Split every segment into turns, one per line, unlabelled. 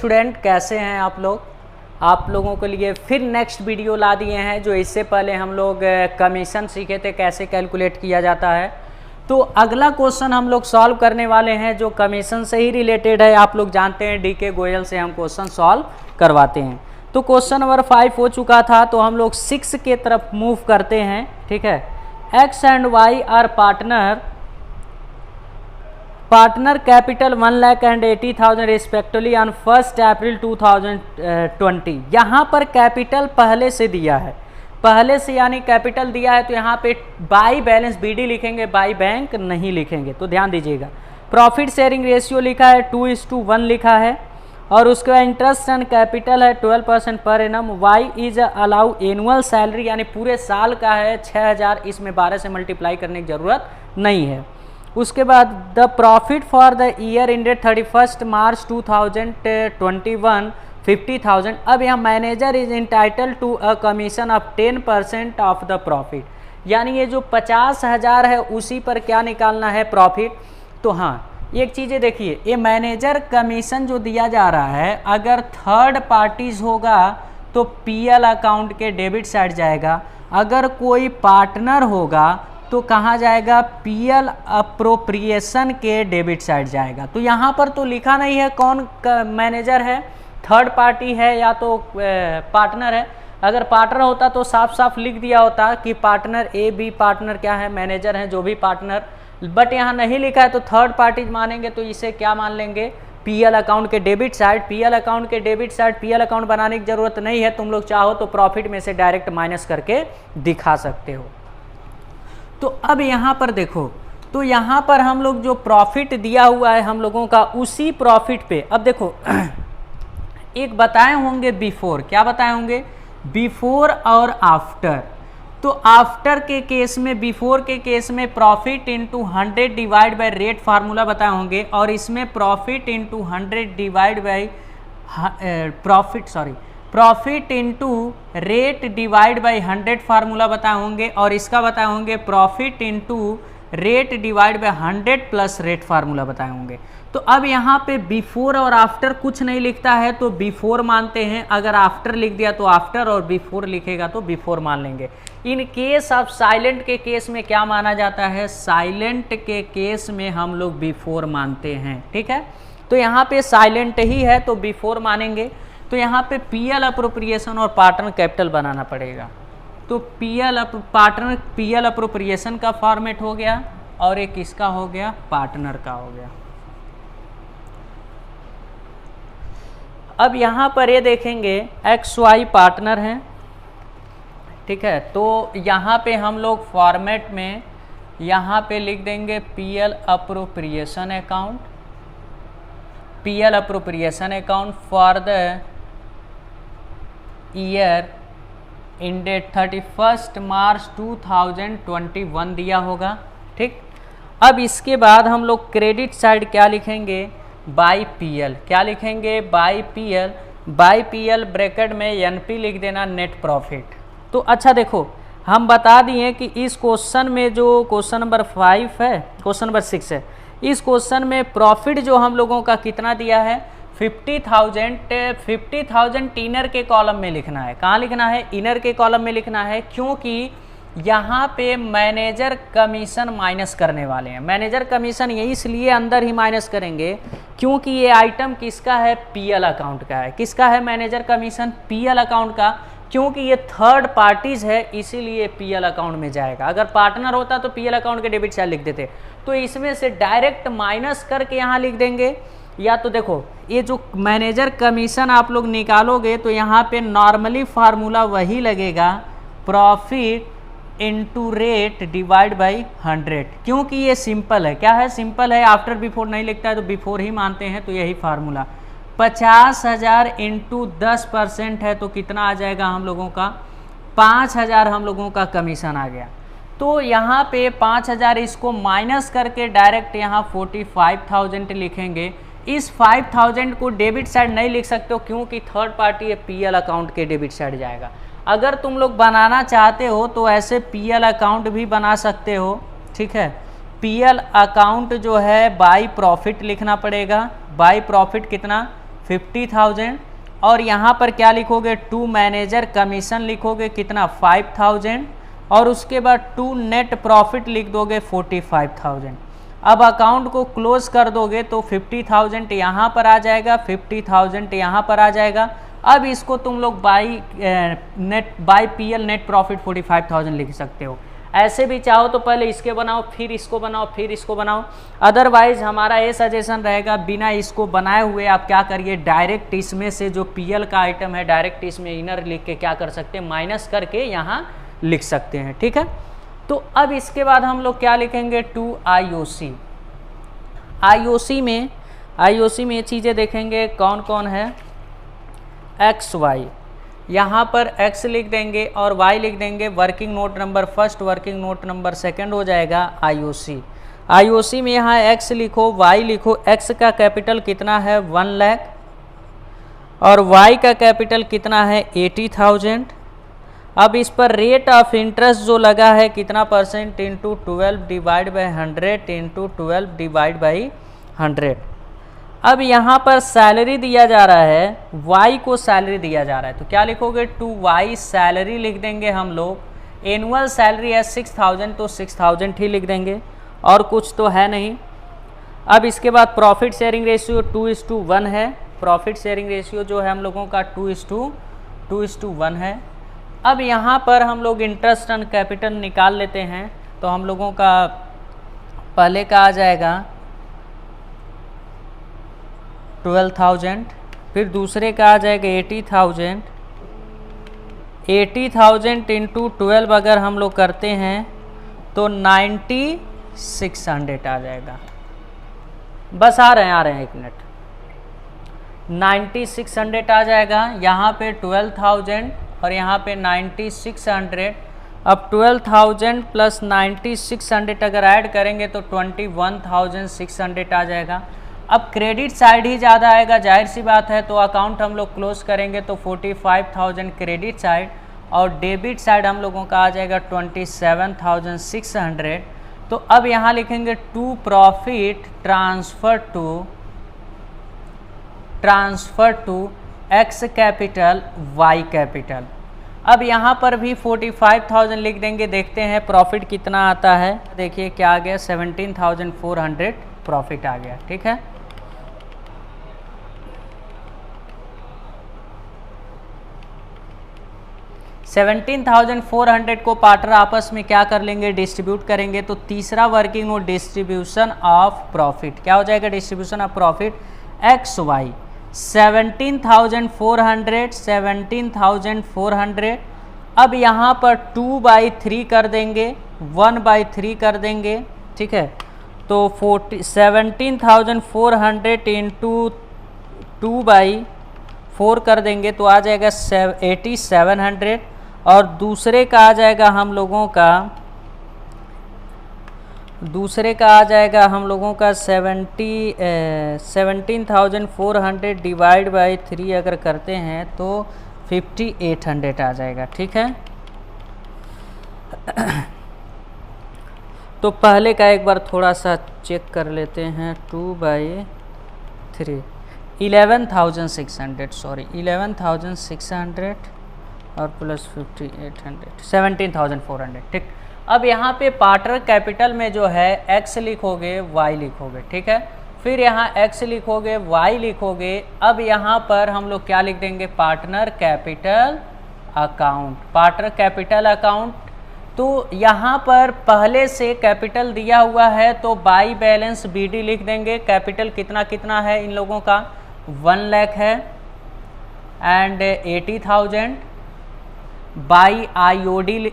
Student, कैसे हैं आप लोग? आप लोगों के लिए फिर नेक्स्ट वीडियो ला दिए हैं। जो इससे पहले हम लोग कमीशन सीखे थे कैसे कैलकुलेट किया जाता है, तो अगला क्वेश्चन हम लोग सॉल्व करने वाले हैं जो कमीशन से ही रिलेटेड है। आप लोग जानते हैं डीके गोयल से हम क्वेश्चन सॉल्व करवाते हैं। तो क्वेश्चन नंबर 5 हो चुका था, तो हम लोग 6 के तरफ मूव करते हैं। ठीक है, X and Y are partner capital 1,80,000 respectively on 1 April 2020। यहाँ पर कैपिटल पहले से दिया है, पहले से यानी कैपिटल दिया है, तो यहाँ पे बाई बैलेंस BD लिखेंगे, बाई बैंक नहीं लिखेंगे, तो ध्यान दीजिएगा। प्रॉफिट शेयरिंग रेशियो लिखा है 2:1 लिखा है, और उसके बाद इंटरेस्ट एंड कैपिटल है 12% per annum. Y is allow annual salary यानी पूरे साल का है 6,000, इसमें 12 से मल्टीप्लाई करने की ज़रूरत नहीं है। उसके बाद the profit for the year ended 31 March 2021 50,000। अब यहाँ manager is entitle to a commission of 10% of the profit, यानी ये जो 50,000 है उसी पर क्या निकालना है, प्रॉफिट। तो हाँ, एक चीज़ें देखिए, ये मैनेजर कमीशन जो दिया जा रहा है, अगर थर्ड पार्टीज होगा तो PL अकाउंट के डेबिट साइड जाएगा, अगर कोई पार्टनर होगा तो कहाँ जाएगा, PL अप्रोप्रिएशन के डेबिट साइड जाएगा। तो यहाँ पर तो लिखा नहीं है कौन मैनेजर है, थर्ड पार्टी है या तो पार्टनर है। अगर पार्टनर होता तो साफ साफ लिख दिया होता कि पार्टनर A B पार्टनर क्या है, मैनेजर है जो भी पार्टनर, बट यहाँ नहीं लिखा है तो थर्ड पार्टी मानेंगे, तो इसे क्या मान लेंगे, PL अकाउंट के डेबिट साइड। PL अकाउंट के डेबिट साइड PL अकाउंट बनाने की जरूरत नहीं है, तुम लोग चाहो तो प्रॉफिट में से डायरेक्ट माइनस करके दिखा सकते हो। तो अब यहाँ पर देखो, तो यहाँ पर हम लोग जो प्रॉफिट दिया हुआ है हम लोगों का, उसी प्रॉफिट पे अब देखो एक बताए होंगे बिफोर, क्या बताए होंगे, बिफोर और आफ्टर। तो आफ्टर के केस में, बिफोर के केस में profit into 100 divide by rate formula बताए होंगे, और इसमें profit into 100 divide by profit into rate divide by 100 formula बताए होंगे, और इसका बताए होंगे profit into rate divide by 100 plus rate formula बताए होंगे। तो अब यहाँ पे बिफोर और आफ्टर कुछ नहीं लिखता है तो बिफोर मानते हैं, अगर आफ्टर लिख दिया तो आफ्टर, और बिफोर लिखेगा तो बिफोर मान लेंगे। इन केस ऑफ साइलेंट के केस में क्या माना जाता है, साइलेंट के केस में हम लोग बिफोर मानते हैं। ठीक है, तो यहाँ पे साइलेंट ही है तो बिफोर मानेंगे। तो यहाँ पे PL अप्रोप्रिएशन और पार्टनर कैपिटल बनाना पड़ेगा। तो PL अप्रोप्रिएशन का फॉर्मेट हो गया, और एक इसका हो गया, पार्टनर का हो गया। अब यहाँ पर ये देखेंगे XY पार्टनर हैं, ठीक है, तो यहाँ पे हम लोग फॉर्मेट में यहाँ पे लिख देंगे PL appropriation account for the year ended 31 March 2021 दिया होगा। ठीक, अब इसके बाद हम लोग क्रेडिट साइड क्या लिखेंगे, बाई PL, क्या लिखेंगे, बाई PL ब्रैकेट में NP लिख देना, नेट प्रॉफिट। तो अच्छा देखो, हम बता दिए कि इस क्वेश्चन में जो क्वेश्चन नंबर 5 है, क्वेश्चन नंबर 6 है, इस क्वेश्चन में प्रॉफिट जो हम लोगों का कितना दिया है, 50,000 इनर के कॉलम में लिखना है। कहाँ लिखना है, इनर के कॉलम में लिखना है, क्योंकि यहाँ पे मैनेजर कमीशन माइनस करने वाले हैं। मैनेजर कमीशन ये इसलिए अंदर ही माइनस करेंगे क्योंकि ये आइटम किसका है, PL अकाउंट का है। किसका है मैनेजर कमीशन, PL अकाउंट का, क्योंकि ये थर्ड पार्टीज है इसीलिए PL अकाउंट में जाएगा। अगर पार्टनर होता तो PL अकाउंट के डेबिट साइड लिख देते, तो इसमें से डायरेक्ट माइनस करके यहाँ लिख देंगे। या तो देखो, ये जो मैनेजर कमीशन आप लोग निकालोगे तो यहाँ पे नॉर्मली फार्मूला वही लगेगा, profit into rate divide by 100, क्योंकि ये सिंपल है। क्या है, सिंपल है, आफ्टर बिफोर नहीं लिखता है तो बिफोर ही मानते हैं, तो यही फार्मूला। 50,000 इंटू 10% है तो कितना आ जाएगा हम लोगों का, 5,000 हम लोगों का कमीशन आ गया। तो यहाँ पे 5,000 इसको माइनस करके डायरेक्ट यहाँ 45,000 लिखेंगे। इस 5,000 को डेबिट साइड नहीं लिख सकते हो क्योंकि थर्ड पार्टी है, PL अकाउंट के डेबिट साइड जाएगा। अगर तुम लोग बनाना चाहते हो तो ऐसे PL अकाउंट भी बना सकते हो। ठीक है, PL अकाउंट जो है बाई प्रॉफिट लिखना पड़ेगा। बाई प्रॉफिट कितना, 50,000 और यहाँ पर क्या लिखोगे, टू मैनेजर कमीशन लिखोगे कितना 5,000 और उसके बाद टू नेट प्रॉफिट लिख दोगे 45,000। अब अकाउंट को क्लोज कर दोगे तो 50,000 यहाँ पर आ जाएगा, 50,000 यहाँ पर आ जाएगा। अब इसको तुम लोग बाई पीएल नेट प्रॉफिट 45,000 लिख सकते हो। ऐसे भी चाहो तो पहले इसके बनाओ, फिर इसको बनाओ, फिर इसको बनाओ। अदरवाइज हमारा ये सजेशन रहेगा बिना इसको बनाए हुए आप क्या करिए, डायरेक्ट इसमें से जो पीएल का आइटम है डायरेक्ट इसमें इनर लिख के क्या कर सकते हैं, माइनस करके यहाँ लिख सकते हैं। ठीक है, तो अब इसके बाद हम लोग क्या लिखेंगे, टू आईओसी। आईओसी में ये चीज़ें देखेंगे कौन कौन है, एक्स वाई, यहाँ पर x लिख देंगे और y लिख देंगे। Working note number first, working note number second हो जाएगा आईओसी। आईओसी में यहाँ x लिखो, y लिखो। x का कैपिटल कितना है 1 लाख और y का कैपिटल कितना है 80,000। अब इस पर रेट ऑफ इंटरेस्ट जो लगा है कितना percent, into 12 divide by 100 into 12 divide by 100। अब यहाँ पर सैलरी दिया जा रहा है, y को सैलरी दिया जा रहा है तो क्या लिखोगे, टू y सैलरी लिख देंगे हम लोग। एनुअल सैलरी है 6,000 तो 6,000 ही लिख देंगे और कुछ तो है नहीं। अब इसके बाद प्रॉफिट शेयरिंग रेशियो 2:1 है। प्रॉफिट शेयरिंग रेशियो जो है हम लोगों का 2:1 है। अब यहाँ पर हम लोग इंटरेस्ट ऑन कैपिटल निकाल लेते हैं तो हम लोगों का पहले का आ जाएगा 12,000, फिर दूसरे का आ जाएगा 80,000। 80,000 इंटू 12 अगर हम लोग करते हैं तो 9600 आ जाएगा। बस आ रहे हैं एक मिनट, 9600 आ जाएगा। यहाँ पे 12,000 और यहाँ पे 9600। अब 12,000 प्लस 9600 अगर ऐड करेंगे तो 21,600 आ जाएगा। अब क्रेडिट साइड ही ज़्यादा आएगा, जाहिर सी बात है, तो अकाउंट हम लोग क्लोज करेंगे तो 45,000 क्रेडिट साइड और डेबिट साइड हम लोगों का आ जाएगा 27,600। तो अब यहाँ लिखेंगे to profit transfer to X capital Y capital. अब यहाँ पर भी 45,000 लिख देंगे, देखते हैं प्रॉफिट कितना आता है। देखिए क्या आ गया, 17,400 प्रॉफिट आ गया। ठीक है, 17,400 को पार्टनर आपस में क्या कर लेंगे, डिस्ट्रीब्यूट करेंगे। तो तीसरा working note distribution of profit क्या हो जाएगा, distribution of profit X Y 17,400। अब यहाँ पर 2/3 कर देंगे, 1/3 कर देंगे। ठीक है, तो 17,400 इंटू 2/4 कर देंगे तो आ जाएगा 8,700 और दूसरे का आ जाएगा हम लोगों का 17,400 डिवाइड बाई 3 अगर करते हैं तो 5,800 आ जाएगा। ठीक है, तो पहले का एक बार थोड़ा सा चेक कर लेते हैं। 2/3 11,600 सॉरी 11,600 और प्लस 5,800 17,400। ठीक, अब यहाँ पे पार्टनर कैपिटल में जो है x लिखोगे y लिखोगे। ठीक है, फिर यहाँ x लिखोगे y लिखोगे। अब यहाँ पर हम लोग क्या लिख देंगे, partner capital account. Partner capital account, तो यहाँ पर पहले से कैपिटल दिया हुआ है तो बाई बैलेंस BD लिख देंगे। कैपिटल कितना कितना है इन लोगों का, 1 लाख है एंड 80,000 बाई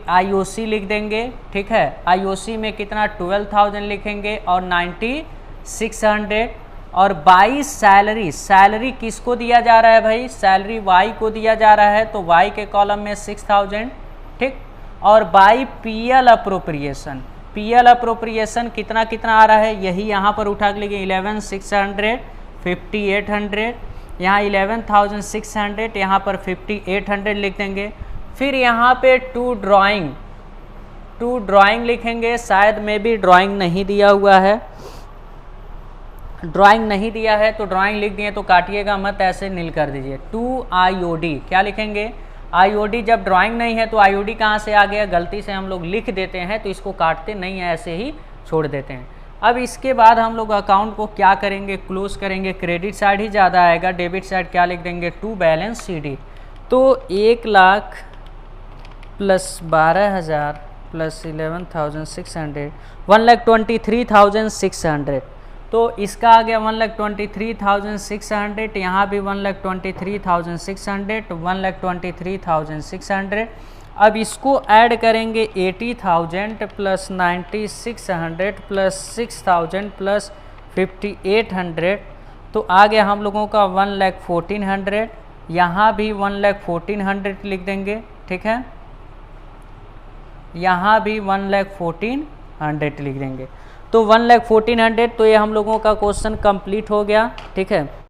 IOC लिख देंगे। ठीक है, IOC में कितना 12,000 लिखेंगे और 9,600 और बाई सैलरी किसको दिया जा रहा है भाई, सैलरी Y को दिया जा रहा है तो Y के कॉलम में 6,000। ठीक, और बाई PL अप्रोप्रिएशन कितना कितना आ रहा है, यही यहाँ पर उठा के लेंगे 11,600 5,800, यहाँ 11,600 यहाँ पर 5,800 लिख देंगे। फिर यहाँ पे टू ड्राइंग लिखेंगे, शायद में भी ड्राइंग नहीं दिया हुआ है। ड्राइंग नहीं दिया है तो ड्राइंग लिख दिए तो काटिएगा मत, ऐसे नील कर दीजिए। 2 IOD क्या लिखेंगे? IOD। जब ड्राइंग नहीं है तो IOD कहाँ से आ गया? गलती से हम लोग लिख देते हैं तो इसको काटते नहीं है, ऐसे ही छोड़ देते हैं। अब इसके बाद हम लोग अकाउंट को क्या करेंगे? क्लोज करेंगे। क्रेडिट साइड ही ज़्यादा आएगा, डेबिट साइड क्या लिख देंगे? To balance CD। तो 1 लाख प्लस 12,000 प्लस 11,600 1,23,600। तो इसका आ गया 1,23,600, यहाँ भी 1,23,600, 1,23,600। अब इसको ऐड करेंगे 80,000 प्लस 9,600 प्लस 6,000 प्लस 5,800, तो आ गया हम लोगों का 1,14,000। यहाँ भी 1,14,000 लिख देंगे, ठीक है। यहाँ भी 1,14,000 लिख देंगे। तो 1,14,000, तो ये हम लोगों का क्वेश्चन कंप्लीट हो गया, ठीक है।